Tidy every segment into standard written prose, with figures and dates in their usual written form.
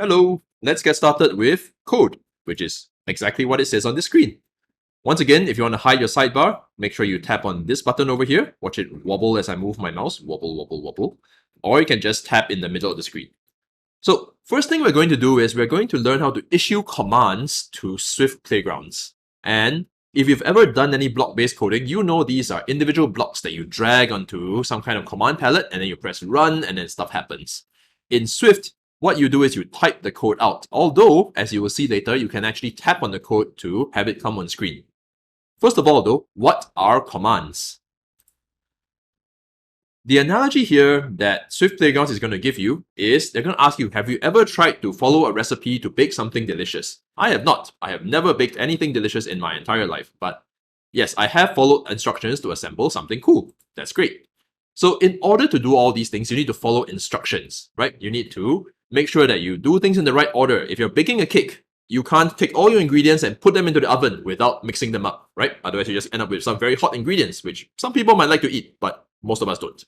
Hello, let's get started with code, which is exactly what it says on the screen. Once again, if you want to hide your sidebar, make sure you tap on this button over here. Watch it wobble as I move my mouse. Wobble, wobble, wobble. Or you can just tap in the middle of the screen. So first thing we're going to do is we're going to learn how to issue commands to Swift playgrounds. And if you've ever done any block-based coding, you know these are individual blocks that you drag onto some kind of command palette and then you press run and then stuff happens. In Swift, what you do is you type the code out. Although, as you will see later, you can actually tap on the code to have it come on screen. First of all though, what are commands? The analogy here that Swift Playgrounds is going to give you is they're going to ask you, have you ever tried to follow a recipe to bake something delicious? I have not. I have never baked anything delicious in my entire life. But yes, I have followed instructions to assemble something cool. That's great. So in order to do all these things, you need to follow instructions, right? You need to make sure that you do things in the right order. If you're baking a cake, you can't take all your ingredients and put them into the oven without mixing them up, right? Otherwise, you just end up with some very hot ingredients, which some people might like to eat, but most of us don't.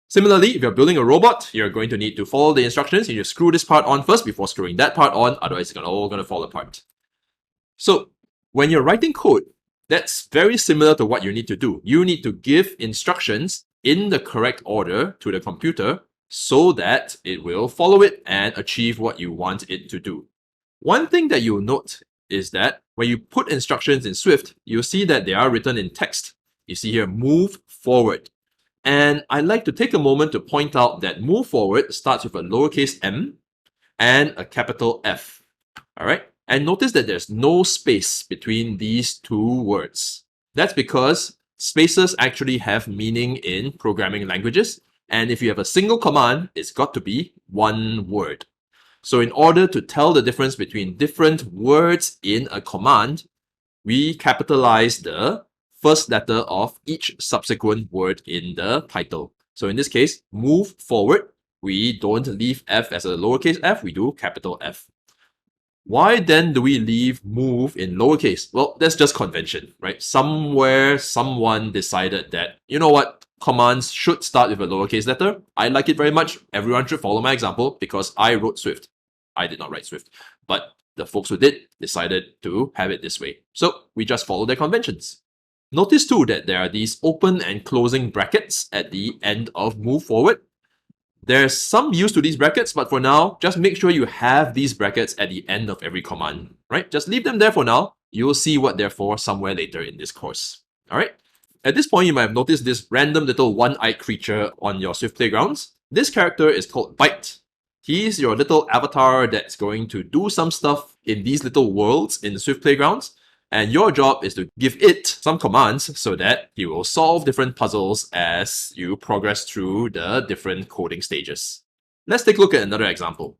Similarly, if you're building a robot, you're going to need to follow the instructions. You need to screw this part on first before screwing that part on, otherwise it's all going to fall apart. So when you're writing code, that's very similar to what you need to do. You need to give instructions in the correct order to the computer so that it will follow it and achieve what you want it to do. One thing that you'll note is that when you put instructions in Swift, you'll see that they are written in text. You see here, move forward. And I'd like to take a moment to point out that move forward starts with a lowercase m and a capital F. All right. And notice that there's no space between these two words. That's because spaces actually have meaning in programming languages. And if you have a single command, it's got to be one word. So in order to tell the difference between different words in a command, we capitalize the first letter of each subsequent word in the title. So in this case, move forward, we don't leave F as a lowercase f, we do capital F. Why then do we leave move in lowercase? Well, that's just convention, right? Somewhere, someone decided that, you know what, commands should start with a lowercase letter. I like it very much. Everyone should follow my example because I wrote Swift. I did not write Swift, but the folks who did decided to have it this way. So we just follow their conventions. Notice too that there are these open and closing brackets at the end of move forward. There's some use to these brackets, but for now, just make sure you have these brackets at the end of every command, right? Just leave them there for now. You'll see what they're for somewhere later in this course. All right. At this point, you might have noticed this random little one-eyed creature on your Swift Playgrounds. This character is called Byte. He's your little avatar that's going to do some stuff in these little worlds in the Swift Playgrounds. And your job is to give it some commands so that he will solve different puzzles as you progress through the different coding stages. Let's take a look at another example.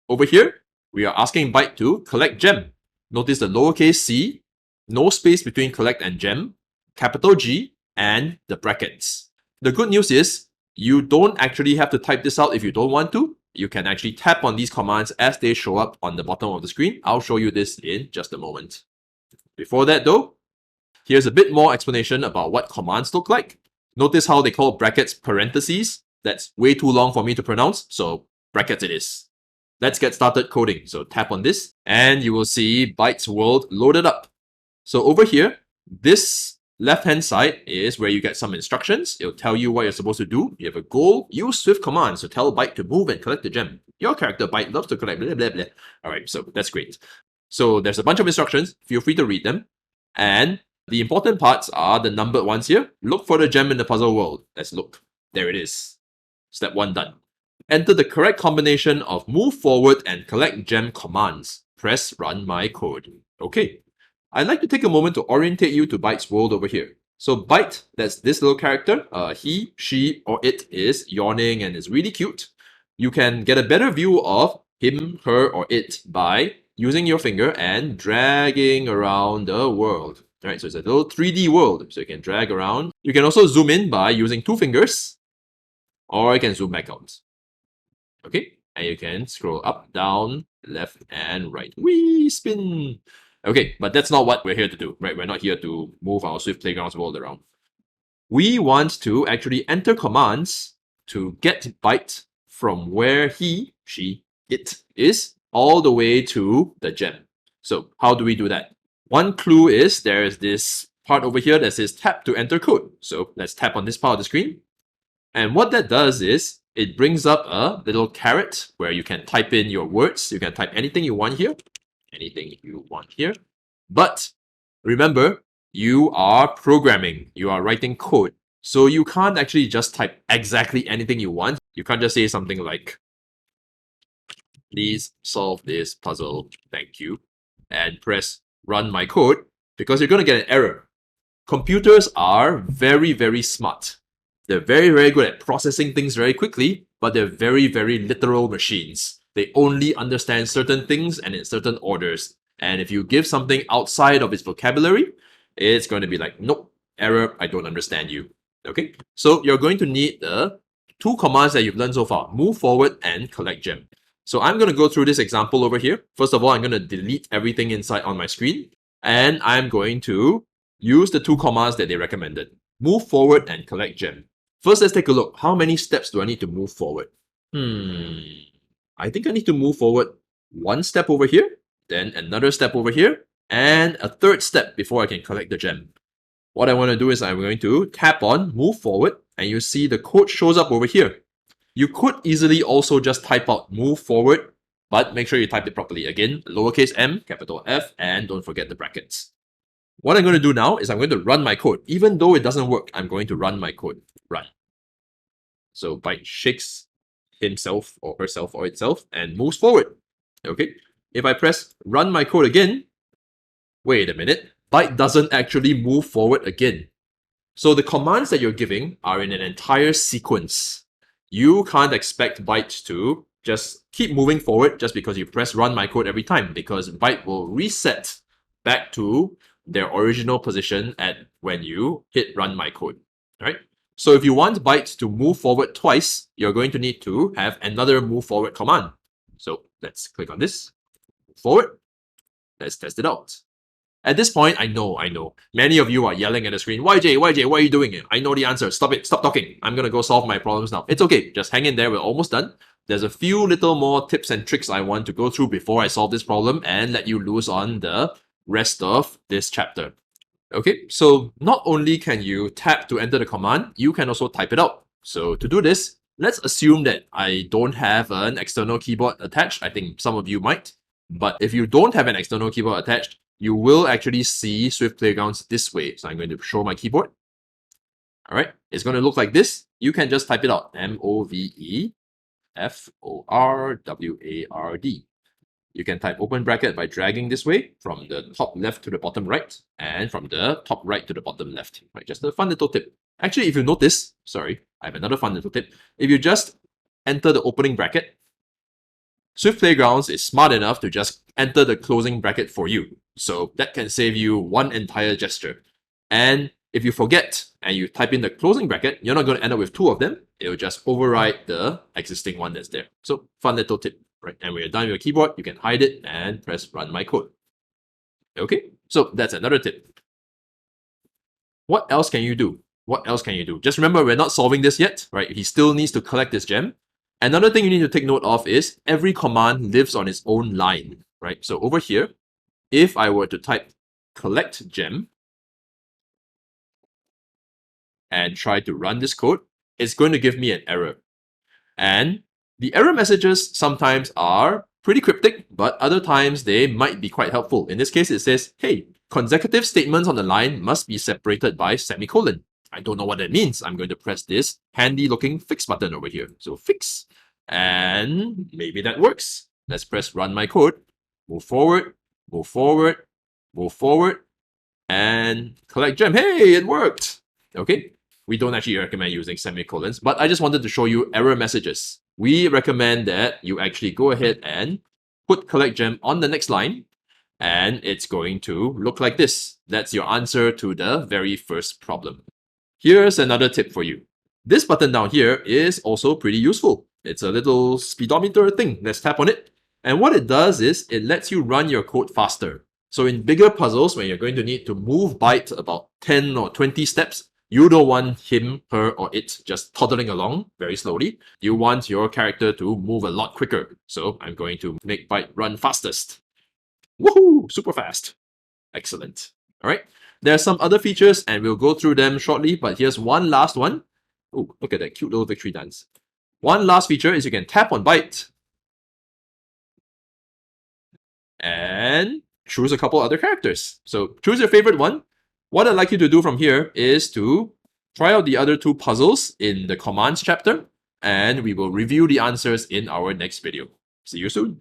Over here, we are asking Byte to collect gem. Notice the lowercase c, no space between collect and gem, capital G, and the brackets. The good news is you don't actually have to type this out if you don't want to. You can actually tap on these commands as they show up on the bottom of the screen. I'll show you this in just a moment. Before that though, here's a bit more explanation about what commands look like. Notice how they call brackets parentheses. That's way too long for me to pronounce, so brackets it is. Let's get started coding. So tap on this and you will see Byte's world loaded up. So over here, this left-hand side is where you get some instructions. It'll tell you what you're supposed to do. You have a goal. Use Swift commands to tell Byte to move and collect the gem. Your character Byte loves to collect blah, blah, blah. All right, so that's great. So there's a bunch of instructions. Feel free to read them. And the important parts are the numbered ones here. Look for the gem in the puzzle world. Let's look. There it is. Step 1 done. Enter the correct combination of move forward and collect gem commands. Press run my code. Okay. I'd like to take a moment to orientate you to Byte's world over here. So Byte, that's this little character. He, she, or it is yawning and is really cute. You can get a better view of him, her, or it by using your finger and dragging around the world. All right, so it's a little 3D world, so you can drag around. You can also zoom in by using 2 fingers, or you can zoom back out. Okay, and you can scroll up, down, left, and right. Whee, spin. Okay, but that's not what we're here to do, right? We're not here to move our Swift Playgrounds world around. We want to actually enter commands to get Byte from where he, she it is all the way to the gem. So how do we do that? One clue is there is this part over here that says tap to enter code. So let's tap on this part of the screen. And what that does is it brings up a little caret where you can type in your words. You can type anything you want here. Anything you want here. But remember, you are programming. You are writing code. So you can't actually just type exactly anything you want. You can't just say something like, please solve this puzzle, thank you, and press run my code, because you're going to get an error. Computers are very, very smart. They're very, very good at processing things very quickly, but they're very, very literal machines. They only understand certain things and in certain orders. And if you give something outside of its vocabulary, it's going to be like, nope, error, I don't understand you. Okay, so you're going to need the two commands that you've learned so far, move forward and collect gem. So I'm going to go through this example over here. First of all, I'm going to delete everything inside on my screen, and I'm going to use the two commands that they recommended, move forward and collect gem. First, let's take a look. How many steps do I need to move forward? I think I need to move forward one step over here, then another step over here, and a third step before I can collect the gem. What I want to do is I'm going to tap on move forward, and you see the code shows up over here. You could easily also just type out move forward, but make sure you type it properly. Again, lowercase m, capital F, and don't forget the brackets. What I'm going to do now is I'm going to run my code. Even though it doesn't work, I'm going to run my code. Run. So Byte shakes himself or herself or itself and moves forward. Okay. If I press run my code again, wait a minute, Byte doesn't actually move forward again. So the commands that you're giving are in an entire sequence. You can't expect Byte to just keep moving forward just because you press run my code every time, because Byte will reset back to their original position at when you hit run my code. Right? So if you want Byte to move forward twice, you're going to need to have another move forward command. So let's click on this, move forward. Let's test it out. At this point, I know. Many of you are yelling at the screen, YJ, what are you doing? I know the answer. Stop it. Stop talking. I'm going to go solve my problems now. It's okay. Just hang in there. We're almost done. There's a few little more tips and tricks I want to go through before I solve this problem and let you loose on the rest of this chapter. Okay, so not only can you tap to enter the command, you can also type it out. So to do this, let's assume that I don't have an external keyboard attached. I think some of you might. But if you don't have an external keyboard attached, you will actually see Swift Playgrounds this way. So I'm going to show my keyboard. All right, it's going to look like this. You can just type it out, MOVEFORWARD. You can type open bracket by dragging this way from the top left to the bottom right and from the top right to the bottom left. Right, just a fun little tip. Actually, if you notice, sorry, I have another fun little tip. If you just enter the opening bracket, Swift Playgrounds is smart enough to just enter the closing bracket for you. So that can save you one entire gesture. And if you forget and you type in the closing bracket, you're not going to end up with two of them. It will just override the existing one that's there. So fun little tip, right? And when you're done with your keyboard, you can hide it and press run my code. Okay, so that's another tip. What else can you do? What else can you do? Just remember, we're not solving this yet, right? He still needs to collect this gem. Another thing you need to take note of is every command lives on its own line, right? So over here, if I were to type collect gem and try to run this code, it's going to give me an error. And the error messages sometimes are pretty cryptic, but other times they might be quite helpful. In this case, it says, hey, consecutive statements on the line must be separated by semicolon. I don't know what that means. I'm going to press this handy looking fix button over here. So fix, and maybe that works. Let's press run my code, move forward, move forward, move forward, and collect gem. Hey, it worked. Okay, we don't actually recommend using semicolons, but I just wanted to show you error messages. We recommend that you actually go ahead and put collect gem on the next line, and it's going to look like this. That's your answer to the very first problem. Here's another tip for you. This button down here is also pretty useful. It's a little speedometer thing. Let's tap on it. And what it does is it lets you run your code faster. So in bigger puzzles, when you're going to need to move Byte about 10 or 20 steps, You don't want him, her, or it just toddling along very slowly. You want your character to move a lot quicker. So I'm going to make Byte run fastest. Woohoo! Super fast. Excellent. All right. There are some other features and we'll go through them shortly, but here's one last one. Oh, look at that cute little victory dance. One last feature is you can tap on Byte and choose a couple other characters. So choose your favorite one. What I'd like you to do from here is to try out the other two puzzles in the commands chapter, and we will review the answers in our next video. See you soon.